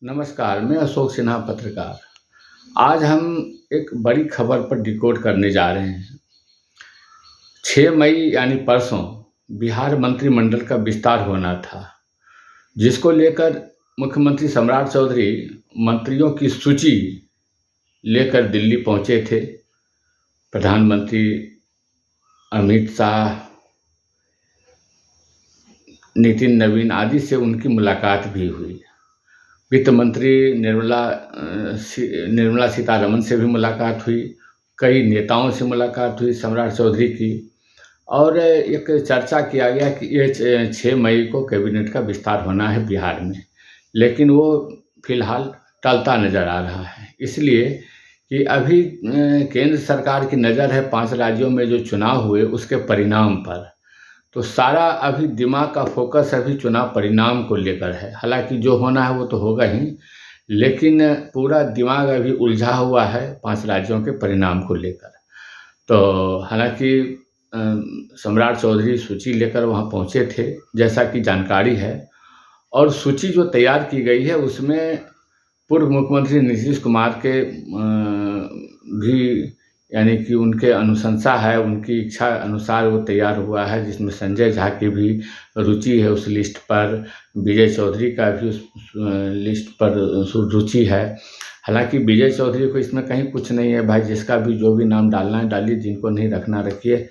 नमस्कार, मैं अशोक सिन्हा पत्रकार। आज हम एक बड़ी खबर पर डिकोड करने जा रहे हैं। 6 मई यानी परसों बिहार मंत्रिमंडल का विस्तार होना था, जिसको लेकर मुख्यमंत्री सम्राट चौधरी मंत्रियों की सूची लेकर दिल्ली पहुंचे थे। प्रधानमंत्री अमित शाह, नितिन नवीन आदि से उनकी मुलाकात भी हुई। वित्त मंत्री निर्मला सीतारमण से भी मुलाकात हुई। कई नेताओं से मुलाकात हुई सम्राट चौधरी की, और एक चर्चा किया गया कि ये 6 मई को कैबिनेट का विस्तार होना है बिहार में, लेकिन वो फिलहाल टलता नज़र आ रहा है। इसलिए कि अभी केंद्र सरकार की नज़र है 5 राज्यों में जो चुनाव हुए उसके परिणाम पर। तो सारा अभी दिमाग का फोकस अभी चुनाव परिणाम को लेकर है। हालांकि जो होना है वो तो होगा ही, लेकिन पूरा दिमाग अभी उलझा हुआ है 5 राज्यों के परिणाम को लेकर। तो हालांकि सम्राट चौधरी सूची लेकर वहाँ पहुँचे थे, जैसा कि जानकारी है। और सूची जो तैयार की गई है उसमें पूर्व मुख्यमंत्री नीतीश कुमार के भी, यानी कि उनके अनुशंसा है, उनकी इच्छा अनुसार वो तैयार हुआ है, जिसमें संजय झा की भी रुचि है उस लिस्ट पर, विजय चौधरी का भी उस लिस्ट पर रुचि है। हालांकि विजय चौधरी को इसमें कहीं कुछ नहीं है, भाई जिसका भी जो भी नाम डालना है डालिए, जिनको नहीं रखना रखिए,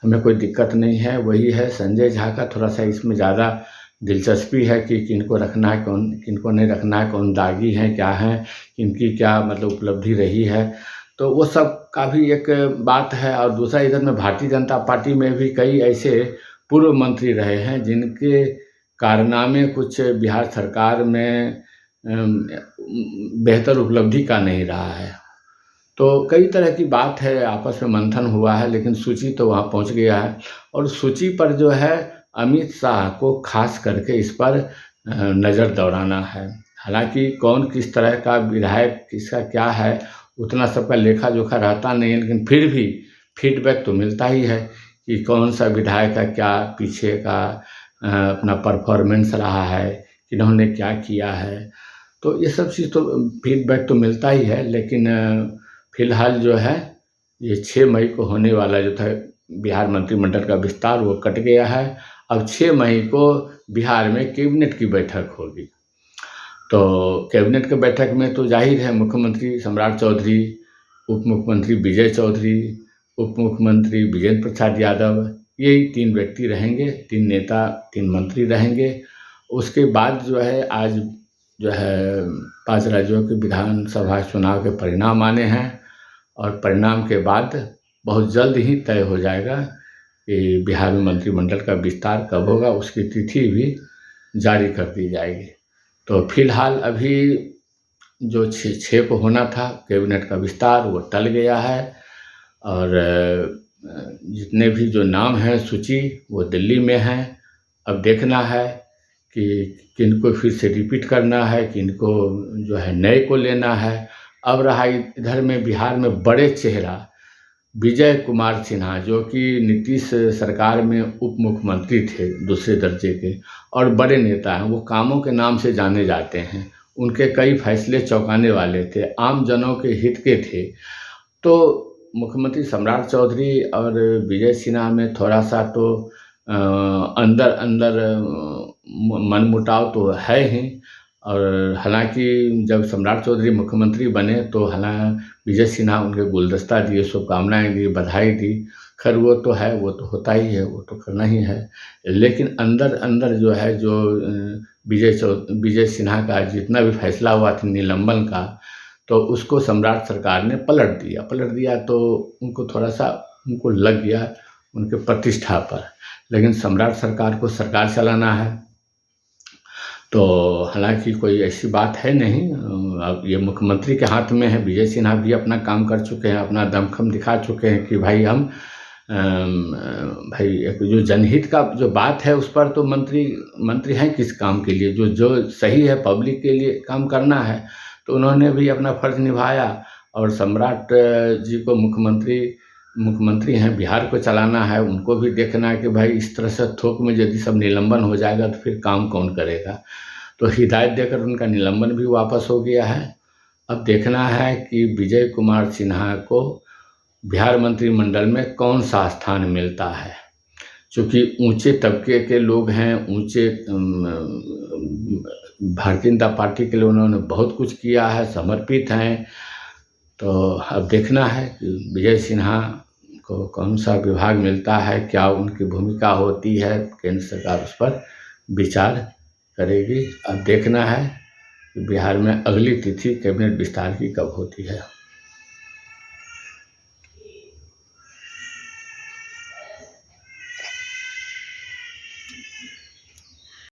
हमें कोई दिक्कत नहीं है। वही है, संजय झा का थोड़ा सा इसमें ज़्यादा दिलचस्पी है कि किनको रखना है, कौन किनको नहीं रखना है, कौन दागी हैं, क्या हैं, किनकी क्या मतलब उपलब्धि रही है, तो वो सब का भी एक बात है। और दूसरा, इधर में भारतीय जनता पार्टी में भी कई ऐसे पूर्व मंत्री रहे हैं जिनके कारनामे कुछ बिहार सरकार में बेहतर उपलब्धि का नहीं रहा है। तो कई तरह की बात है, आपस में मंथन हुआ है, लेकिन सूची तो वहाँ पहुँच गया है। और सूची पर जो है अमित शाह को खास करके इस पर नज़र दौड़ाना है। हालांकि कौन किस तरह का विधायक किसका क्या है उतना सबका लेखा जोखा रहता नहीं है, लेकिन फिर भी फीडबैक तो मिलता ही है कि कौन सा विधायक का क्या पीछे का अपना परफॉर्मेंस रहा है, किन्होंने क्या किया है। तो ये सब चीज़ तो फीडबैक तो मिलता ही है, लेकिन फिलहाल जो है ये 6 मई को होने वाला जो था बिहार मंत्रिमंडल का विस्तार, वो कट गया है। अब 6 मई को बिहार में कैबिनेट की बैठक होगी। तो कैबिनेट के बैठक में तो जाहिर है मुख्यमंत्री सम्राट चौधरी, उप मुख्यमंत्री विजय चौधरी, उप मुख्यमंत्री विजेंद्र प्रसाद यादव, यही 3 व्यक्ति रहेंगे, 3 नेता, 3 मंत्री रहेंगे। उसके बाद जो है आज जो है 5 राज्यों के विधानसभा चुनाव के परिणाम आने हैं, और परिणाम के बाद बहुत जल्द ही तय हो जाएगा कि बिहार में मंत्रिमंडल का विस्तार कब होगा, उसकी तिथि भी जारी कर दी जाएगी। तो फिलहाल अभी जो 6 को होना था कैबिनेट का विस्तार, वो टल गया है। और जितने भी जो नाम हैं सूची, वो दिल्ली में हैं। अब देखना है कि किनको फिर से रिपीट करना है, किनको जो है नए को लेना है। अब रहा इधर में बिहार में बड़े चेहरा विजय कुमार सिन्हा, जो कि नीतीश सरकार में उप मुख्यमंत्री थे दूसरे दर्जे के, और बड़े नेता हैं, वो कामों के नाम से जाने जाते हैं। उनके कई फैसले चौंकाने वाले थे, आम जनों के हित के थे। तो मुख्यमंत्री सम्राट चौधरी और विजय सिन्हा में थोड़ा सा तो अंदर अंदर मनमुटाव तो है ही। और हालांकि जब सम्राट चौधरी मुख्यमंत्री बने तो हालांकि विजय सिन्हा उनके गुलदस्ता दिए, शुभकामनाएं दी, बधाई दी। खैर वो तो है, वो तो होता ही है, वो तो करना ही है। लेकिन अंदर अंदर जो है, जो विजय सिन्हा का जितना भी फैसला हुआ था निलंबन का, तो उसको सम्राट सरकार ने पलट दिया। तो उनको थोड़ा सा उनको लग गया उनके प्रतिष्ठा पर। लेकिन सम्राट सरकार को सरकार चलाना है, तो हालांकि कोई ऐसी बात है नहीं। अब ये मुख्यमंत्री के हाथ में है। विजय सिन्हा भी अपना काम कर चुके हैं, अपना दमखम दिखा चुके हैं कि भाई हम भाई एक जो जनहित का जो बात है उस पर तो मंत्री हैं किस काम के लिए, जो सही है पब्लिक के लिए काम करना है, तो उन्होंने भी अपना फर्ज निभाया। और सम्राट जी को मुख्यमंत्री हैं, बिहार को चलाना है, उनको भी देखना है कि भाई इस तरह से थोक में यदि सब निलंबन हो जाएगा तो फिर काम कौन करेगा। तो हिदायत देकर उनका निलंबन भी वापस हो गया है। अब देखना है कि विजय कुमार सिन्हा को बिहार मंत्रिमंडल में कौन सा स्थान मिलता है। चूँकि ऊंचे तबके के लोग हैं, ऊंचे भारतीय जनता पार्टी के लिए उन्होंने बहुत कुछ किया है, समर्पित हैं। तो अब देखना है कि विजय सिन्हा को कौन सा विभाग मिलता है, क्या उनकी भूमिका होती है। केंद्र सरकार उस पर विचार करेगी। अब देखना है कि बिहार में अगली तिथि कैबिनेट विस्तार की कब होती है।